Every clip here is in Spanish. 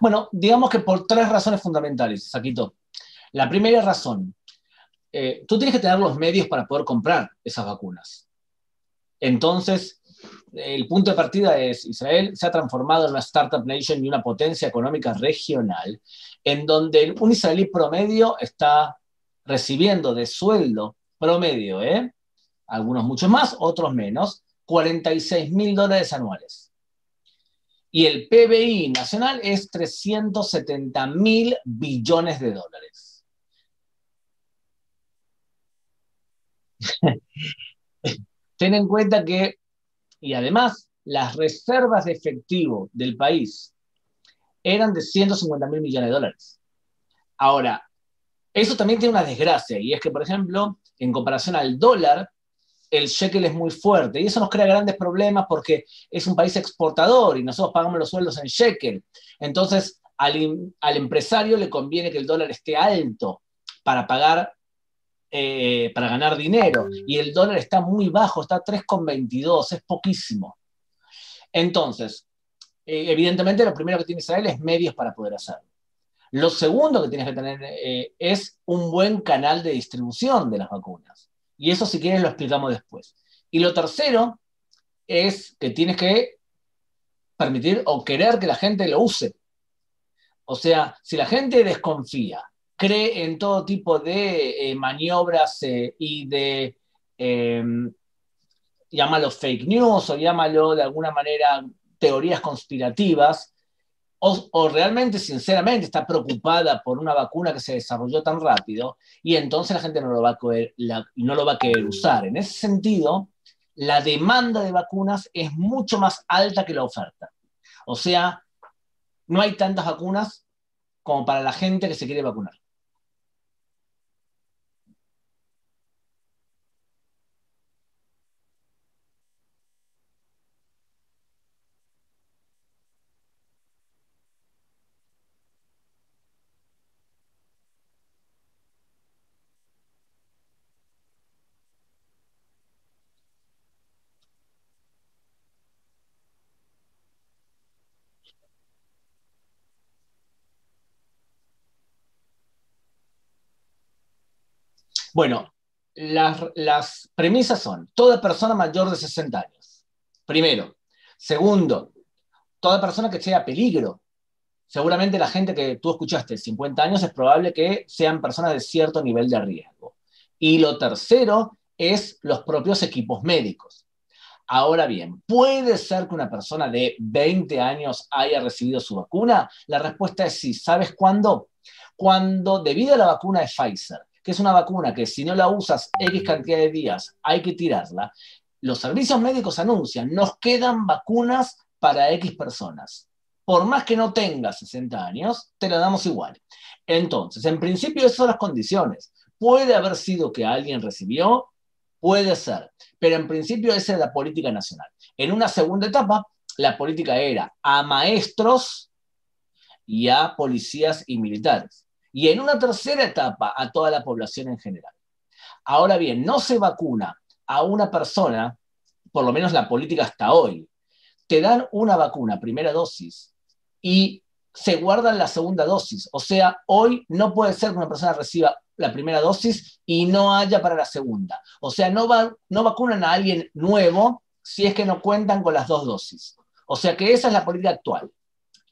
Bueno, digamos que por tres razones fundamentales, Saquito. La primera razón, tú tienes que tener los medios para poder comprar esas vacunas. Entonces, el punto de partida es, Israel se ha transformado en una startup nation y una potencia económica regional, en donde un israelí promedio está recibiendo de sueldo promedio, algunos mucho más, otros menos, $46.000 anuales. Y el PBI nacional es 370.000 billones de dólares. Ten en cuenta que, y además, las reservas de efectivo del país eran de 150.000 millones de dólares. Ahora, eso también tiene una desgracia, y es que, por ejemplo, en comparación al dólar, el shekel es muy fuerte, y eso nos crea grandes problemas porque es un país exportador y nosotros pagamos los sueldos en shekel. Entonces, al empresario le conviene que el dólar esté alto para pagar, para ganar dinero, y el dólar está muy bajo, está a 3,22, es poquísimo. Entonces, evidentemente lo primero que tiene Israel es medios para poder hacerlo. Lo segundo que tienes que tener es un buen canal de distribución de las vacunas. Y eso, si quieres, lo explicamos después. Y lo tercero es que tienes que permitir o querer que la gente lo use. O sea, si la gente desconfía, cree en todo tipo de maniobras y de, eh, llámalo fake news o llámalo de alguna manera teorías conspirativas, o realmente, sinceramente, está preocupada por una vacuna que se desarrolló tan rápido, y entonces la gente no lo va a querer usar. En ese sentido, la demanda de vacunas es mucho más alta que la oferta. O sea, no hay tantas vacunas como para la gente que se quiere vacunar. Bueno, las premisas son: toda persona mayor de 60 años. Primero. Segundo, toda persona que sea peligro. Seguramente la gente que tú escuchaste, 50 años, es probable que sean personas de cierto nivel de riesgo. Y lo tercero es los propios equipos médicos. Ahora bien, ¿puede ser que una persona de 20 años haya recibido su vacuna? La respuesta es sí. ¿Sabes cuándo? Cuando, debido a la vacuna de Pfizer, que es una vacuna que si no la usas X cantidad de días hay que tirarla, los servicios médicos anuncian: nos quedan vacunas para X personas. Por más que no tengas 60 años, te la damos igual. Entonces, en principio, esas son las condiciones. Puede haber sido que alguien recibió, puede ser, pero en principio esa es la política nacional. En una segunda etapa, la política era a maestros y a policías y militares. Y en una tercera etapa, a toda la población en general. Ahora bien, no se vacuna a una persona, por lo menos la política hasta hoy. Te dan una vacuna, primera dosis, y se guardan la segunda dosis. O sea, hoy no puede ser que una persona reciba la primera dosis y no haya para la segunda. O sea, no vacunan a alguien nuevo si es que no cuentan con las dos dosis. O sea que esa es la política actual.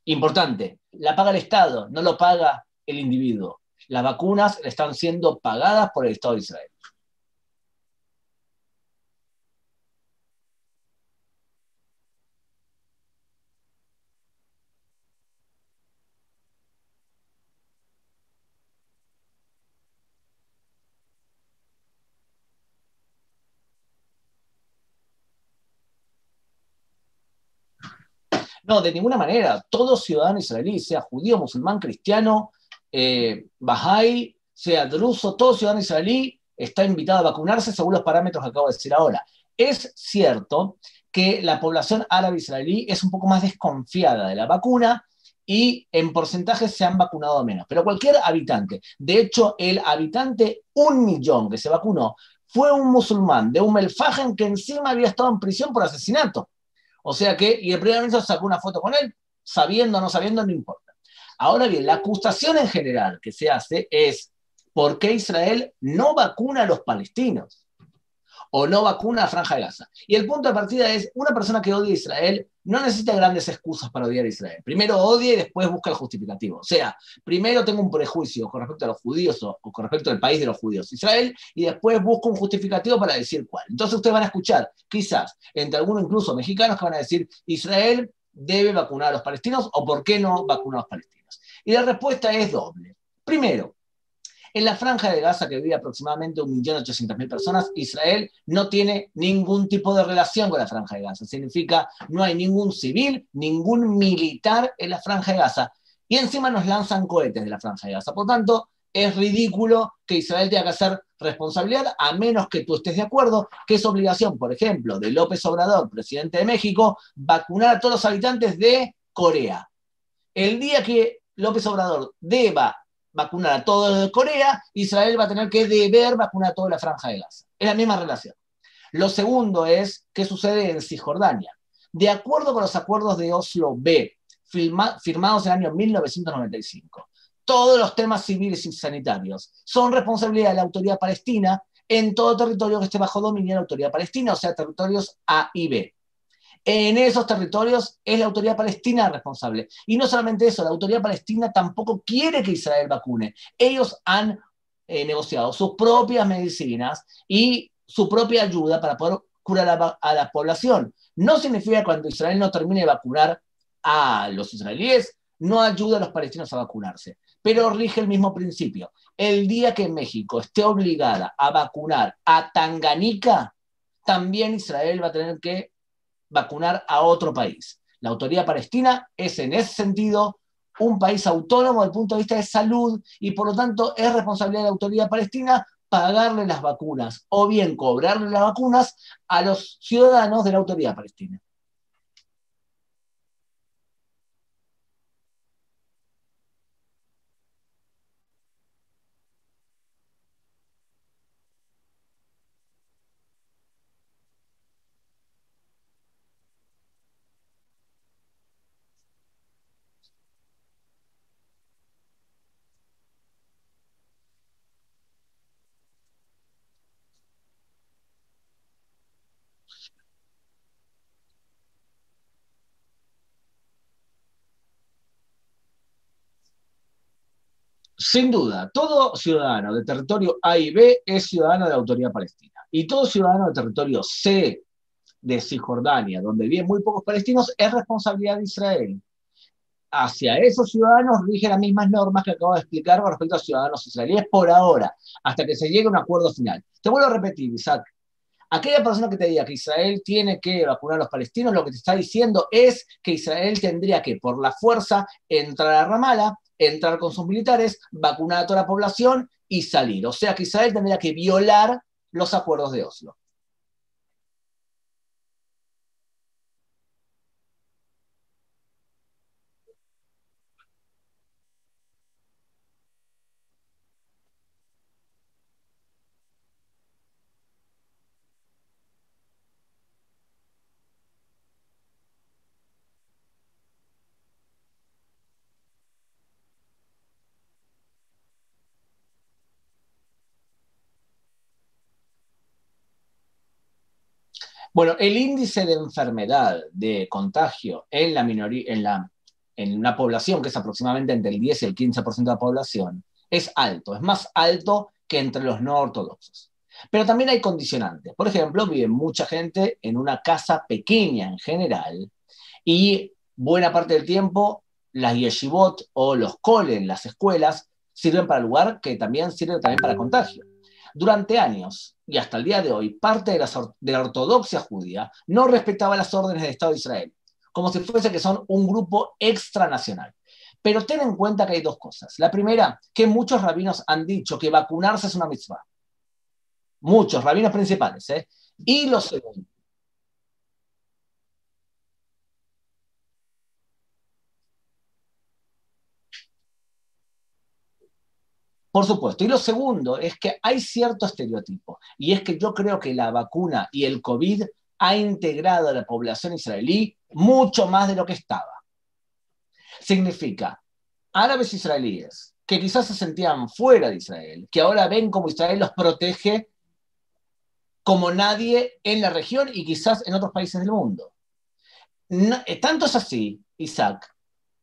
Importante, la paga el Estado, no lo paga el individuo. Las vacunas están siendo pagadas por el Estado de Israel. No, de ninguna manera. Todo ciudadano israelí, sea judío, musulmán, cristiano, bahá'í, sea druso, todo ciudadano israelí está invitado a vacunarse según los parámetros que acabo de decir ahora. Es cierto que la población árabe israelí es un poco más desconfiada de la vacuna y en porcentaje se han vacunado menos. Pero cualquier habitante, de hecho, el habitante 1 millón que se vacunó fue un musulmán de el Fajem que encima había estado en prisión por asesinato. O sea que, y el primer ministro sacó una foto con él, sabiendo o no sabiendo, no importa. Ahora bien, la acusación en general que se hace es ¿por qué Israel no vacuna a los palestinos? O no vacuna a Franja de Gaza. Y el punto de partida es, una persona que odia a Israel no necesita grandes excusas para odiar a Israel. Primero odia y después busca el justificativo. O sea, primero tengo un prejuicio con respecto a los judíos o con respecto al país de los judíos, Israel, y después busco un justificativo para decir cuál. Entonces ustedes van a escuchar, quizás, entre algunos incluso mexicanos que van a decir, Israel debe vacunar a los palestinos o por qué no vacunar a los palestinos. Y la respuesta es doble. Primero, en la Franja de Gaza, que vive aproximadamente 1.800.000 personas, Israel no tiene ningún tipo de relación con la Franja de Gaza. Significa, no hay ningún civil, ningún militar en la Franja de Gaza. Y encima nos lanzan cohetes de la Franja de Gaza. Por tanto, es ridículo que Israel tenga que hacer responsabilidad, a menos que tú estés de acuerdo, que es obligación, por ejemplo, de López Obrador, presidente de México, vacunar a todos los habitantes de Corea. El día que López Obrador deba vacunar a todos de Corea, Israel va a tener que deber vacunar a toda la Franja de Gaza. Es la misma relación. Lo segundo es qué sucede en Cisjordania. De acuerdo con los acuerdos de Oslo B, firmados en el año 1995, todos los temas civiles y sanitarios son responsabilidad de la autoridad palestina en todo territorio que esté bajo dominio de la autoridad palestina, o sea, territorios A y B. En esos territorios es la autoridad palestina responsable. Y no solamente eso, la autoridad palestina tampoco quiere que Israel vacune. Ellos han negociado sus propias medicinas y su propia ayuda para poder curar a la población. No significa que cuando Israel no termine de vacunar a los israelíes, no ayuda a los palestinos a vacunarse. Pero rige el mismo principio. El día que México esté obligada a vacunar a Tanganica, también Israel va a tener que vacunar a otro país. La autoridad palestina es en ese sentido un país autónomo desde el punto de vista de salud y por lo tanto es responsabilidad de la autoridad palestina pagarle las vacunas o bien cobrarle las vacunas a los ciudadanos de la autoridad palestina. Sin duda, todo ciudadano de territorio A y B es ciudadano de la autoridad palestina. Y todo ciudadano de territorio C de Cisjordania, donde viven muy pocos palestinos, es responsabilidad de Israel. Hacia esos ciudadanos rigen las mismas normas que acabo de explicar con respecto a ciudadanos israelíes por ahora, hasta que se llegue a un acuerdo final. Te vuelvo a repetir, Isaac, aquella persona que te diga que Israel tiene que vacunar a los palestinos, lo que te está diciendo es que Israel tendría que, por la fuerza, entrar a Ramallah, entrar con sus militares, vacunar a toda la población y salir. O sea que Israel tendría que violar los acuerdos de Oslo. Bueno, el índice de enfermedad, de contagio en la minoría, en una población que es aproximadamente entre el 10 y el 15% de la población, es alto, es más alto que entre los no ortodoxos. Pero también hay condicionantes. Por ejemplo, vive mucha gente en una casa pequeña en general y buena parte del tiempo las yeshivot o los kolen, las escuelas, sirven para lugar que también sirven también para contagio. Durante años y hasta el día de hoy, parte de la ortodoxia judía no respetaba las órdenes del Estado de Israel, como si fuese que son un grupo extranacional. Pero ten en cuenta que hay dos cosas. La primera, que muchos rabinos han dicho que vacunarse es una mitzvah. Muchos rabinos principales. ¿Eh? Y lo segundo, por supuesto. Y lo segundo es que hay cierto estereotipo. Y es que yo creo que la vacuna y el COVID ha integrado a la población israelí mucho más de lo que estaba. Significa, árabes israelíes, que quizás se sentían fuera de Israel, que ahora ven como Israel los protege como nadie en la región y quizás en otros países del mundo. No, tanto es así, Isaac,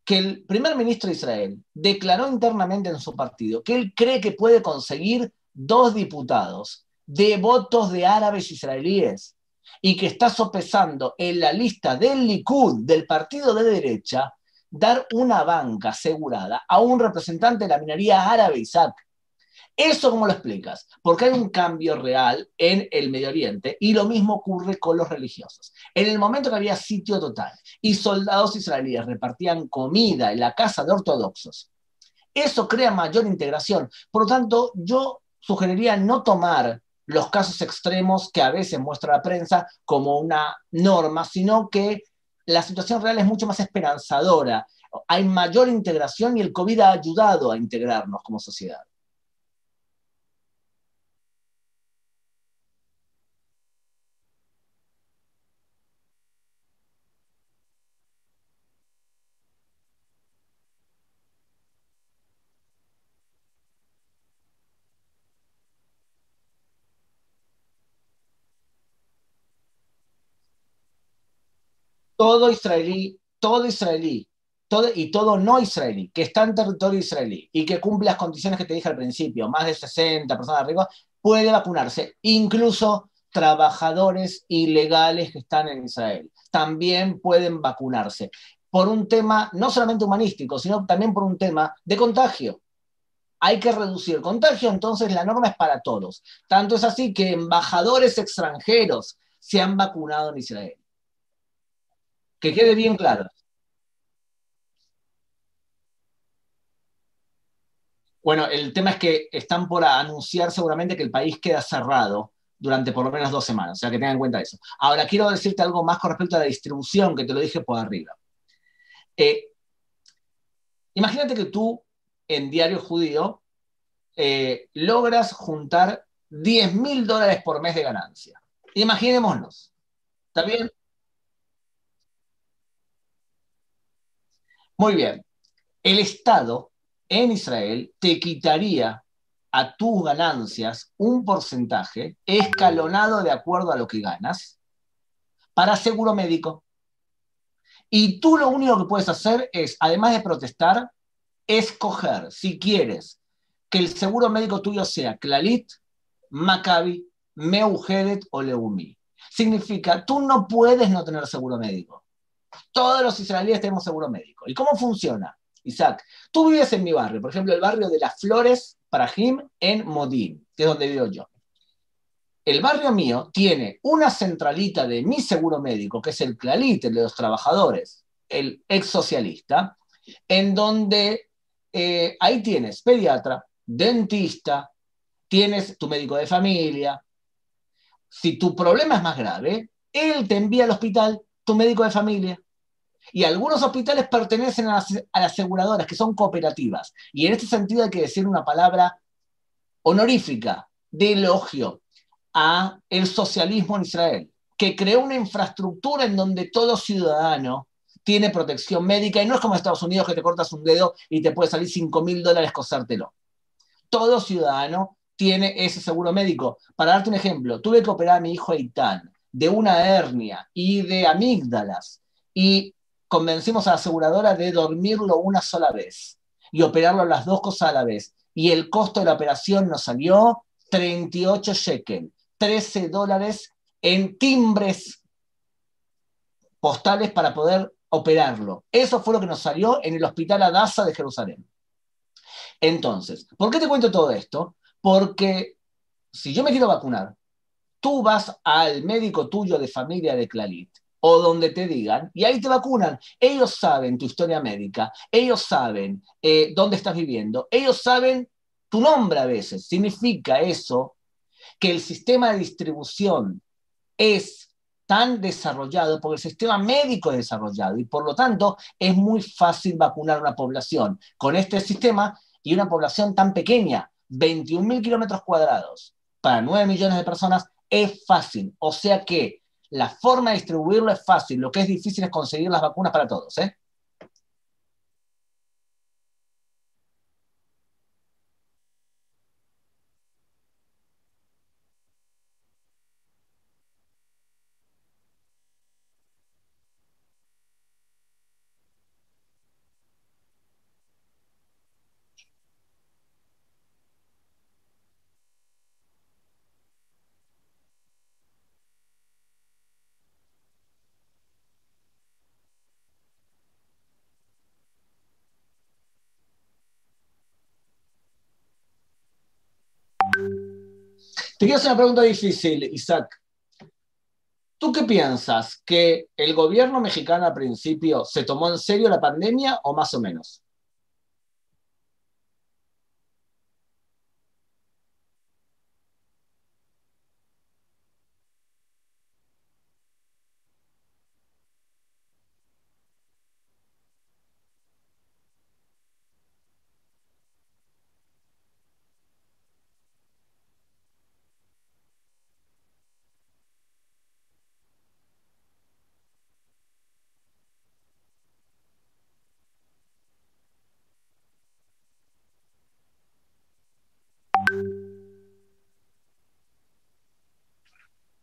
que el primer ministro de Israel declaró internamente en su partido que él cree que puede conseguir 2 diputados de votos de árabes israelíes y que está sopesando en la lista del Likud, del partido de derecha, dar una banca asegurada a un representante de la minoría árabe, Isaac. ¿Eso cómo lo explicas? Porque hay un cambio real en el Medio Oriente y lo mismo ocurre con los religiosos. En el momento que había sitio total y soldados israelíes repartían comida en la casa de ortodoxos, eso crea mayor integración. Por lo tanto, yo sugeriría no tomar los casos extremos que a veces muestra la prensa como una norma, sino que la situación real es mucho más esperanzadora. Hay mayor integración y el COVID ha ayudado a integrarnos como sociedad. Todo israelí, y todo no israelí, que está en territorio israelí y que cumple las condiciones que te dije al principio, más de 60 personas arriba, puede vacunarse, incluso trabajadores ilegales que están en Israel. También pueden vacunarse por un tema no solamente humanístico, sino también por un tema de contagio. Hay que reducir el contagio, entonces la norma es para todos. Tanto es así que embajadores extranjeros se han vacunado en Israel. Que quede bien claro. Bueno, el tema es que están por anunciar seguramente que el país queda cerrado durante por lo menos 2 semanas, o sea que tengan en cuenta eso. Ahora, quiero decirte algo más con respecto a la distribución, que te lo dije por arriba. Eh, Imagínate que tú, en Diario Judío, logras juntar $10.000 por mes de ganancia. Imaginémonos, ¿está bien? Muy bien. El Estado en Israel te quitaría a tus ganancias un porcentaje escalonado de acuerdo a lo que ganas para seguro médico. Y tú lo único que puedes hacer es, además de protestar, escoger si quieres que el seguro médico tuyo sea Clalit, Maccabi, Meugedet o Leumi. Significa, tú no puedes no tener seguro médico. Todos los israelíes tenemos seguro médico. ¿Y cómo funciona? Isaac, tú vives en mi barrio, por ejemplo, el barrio de Las Flores, Parajim, en Modín, que es donde vivo yo. El barrio mío tiene una centralita de mi seguro médico, que es el Clalit, el de los trabajadores, el ex socialista, en donde ahí tienes pediatra, dentista, tienes tu médico de familia. Si tu problema es más grave, él te envía al hospital, tu médico de familia. Y algunos hospitales pertenecen a las aseguradoras, que son cooperativas. Y en este sentido hay que decir una palabra honorífica, de elogio, a el socialismo en Israel, que creó una infraestructura en donde todo ciudadano tiene protección médica y no es como en Estados Unidos que te cortas un dedo y te puede salir $5.000 cosártelo. Todo ciudadano tiene ese seguro médico. Para darte un ejemplo, tuve que operar a mi hijo Eitan de una hernia y de amígdalas y convencimos a la aseguradora de dormirlo una sola vez y operarlo las dos cosas a la vez. Y el costo de la operación nos salió 38 shekel, $13 en timbres postales para poder operarlo. Eso fue lo que nos salió en el Hospital Adasa de Jerusalén. Entonces, ¿por qué te cuento todo esto? Porque si yo me quiero vacunar, tú vas al médico tuyo de familia de Clalit o donde te digan, y ahí te vacunan. Ellos saben tu historia médica, ellos saben dónde estás viviendo, ellos saben tu nombre a veces. Significa eso que el sistema de distribución es tan desarrollado porque el sistema médico es desarrollado y por lo tanto es muy fácil vacunar a una población con este sistema y una población tan pequeña, 21.000 kilómetros cuadrados para 9 millones de personas, es fácil. O sea que la forma de distribuirlo es fácil, lo que es difícil es conseguir las vacunas para todos. Te quiero hacer una pregunta difícil, Isaac. ¿Tú qué piensas? ¿Que el gobierno mexicano al principio se tomó en serio la pandemia o más o menos?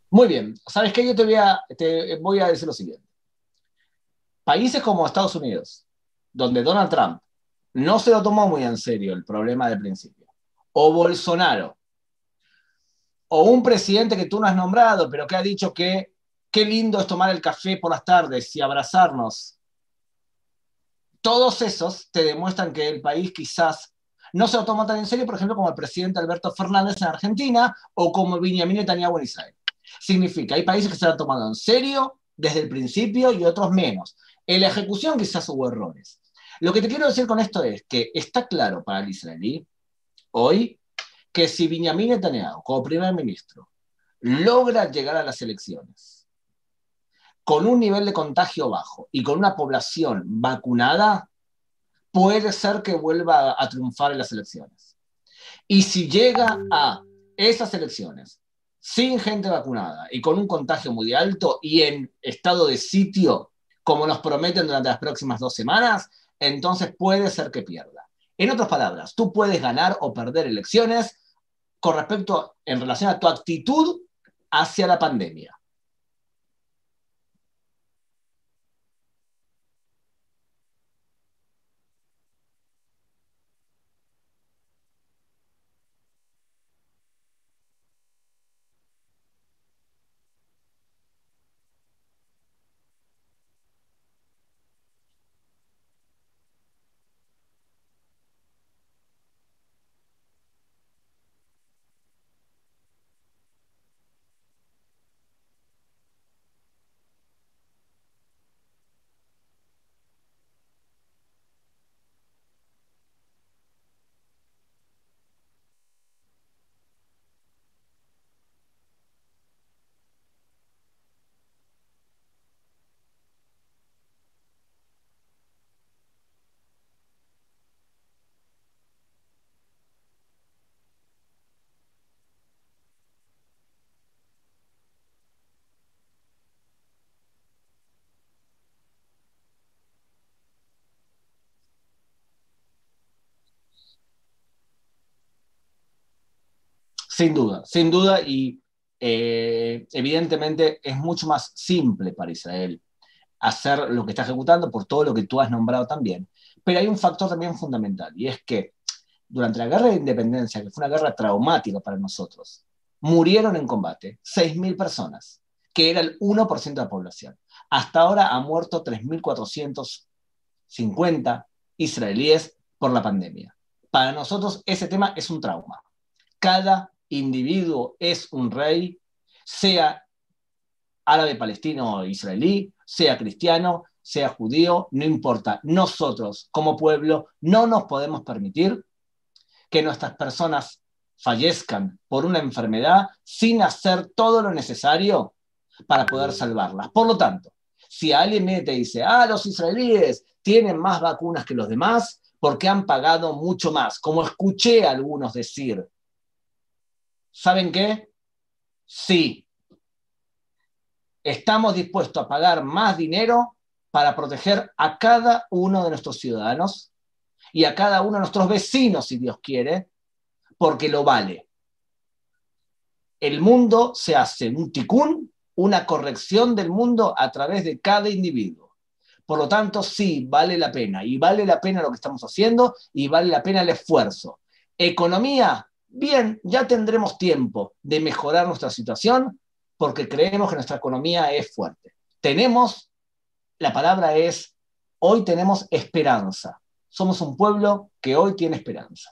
Muy bien. ¿Sabes qué? Yo te voy a decir lo siguiente. Países como Estados Unidos, donde Donald Trump no se lo tomó muy en serio el problema del principio, o Bolsonaro, o un presidente que tú no has nombrado, pero que ha dicho que qué lindo es tomar el café por las tardes y abrazarnos. Todos esos te demuestran que el país quizás no se lo toma tan en serio, por ejemplo, como el presidente Alberto Fernández en Argentina o como Benjamin Netanyahu en Israel. Significa, hay países que se lo han tomado en serio desde el principio y otros menos. En la ejecución quizás hubo errores. Lo que te quiero decir con esto es que está claro para el israelí hoy que si Benjamin Netanyahu, como primer ministro, logra llegar a las elecciones con un nivel de contagio bajo y con una población vacunada, puede ser que vuelva a triunfar en las elecciones. Y si llega a esas elecciones sin gente vacunada y con un contagio muy alto y en estado de sitio, como nos prometen durante las próximas 2 semanas, entonces puede ser que pierda. En otras palabras, tú puedes ganar o perder elecciones con respecto en relación a tu actitud hacia la pandemia. Sin duda, y evidentemente es mucho más simple para Israel hacer lo que está ejecutando por todo lo que tú has nombrado también. Pero hay un factor también fundamental, y es que durante la guerra de independencia, que fue una guerra traumática para nosotros, murieron en combate 6.000 personas, que era el 1% de la población. Hasta ahora ha muerto 3.450 israelíes por la pandemia. Para nosotros ese tema es un trauma. Cada individuo es un rey, sea árabe, palestino o israelí, sea cristiano, sea judío, no importa. Nosotros, como pueblo, no nos podemos permitir que nuestras personas fallezcan por una enfermedad sin hacer todo lo necesario para poder salvarlas. Por lo tanto, si alguien viene y te dice, los israelíes tienen más vacunas que los demás porque han pagado mucho más, como escuché a algunos decir, ¿saben qué? Sí, estamos dispuestos a pagar más dinero para proteger a cada uno de nuestros ciudadanos y a cada uno de nuestros vecinos, si Dios quiere, porque lo vale. El mundo se hace un ticún, una corrección del mundo a través de cada individuo. Por lo tanto, sí, vale la pena. Y vale la pena lo que estamos haciendo y vale la pena el esfuerzo. Economía, bien, ya tendremos tiempo de mejorar nuestra situación porque creemos que nuestra economía es fuerte. Tenemos, la palabra es, hoy tenemos esperanza. Somos un pueblo que hoy tiene esperanza.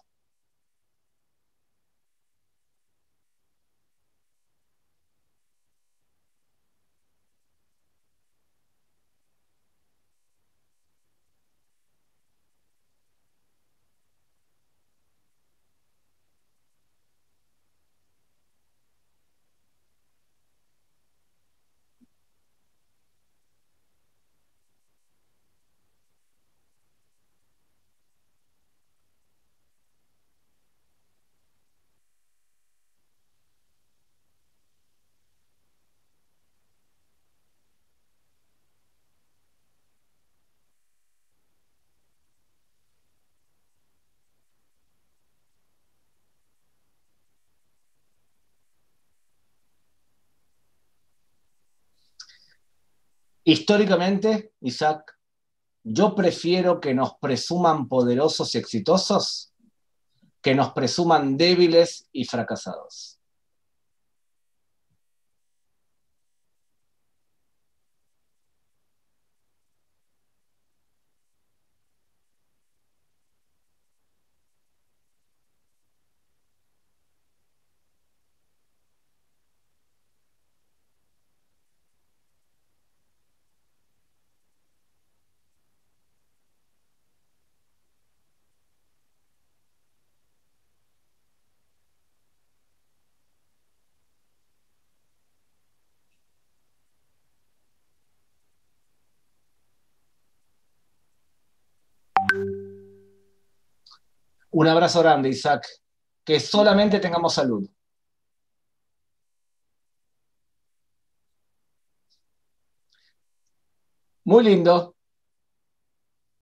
Históricamente, Isaac, yo prefiero que nos presuman poderosos y exitosos que nos presuman débiles y fracasados. Un abrazo grande, Isaac. Que solamente tengamos salud. Muy lindo.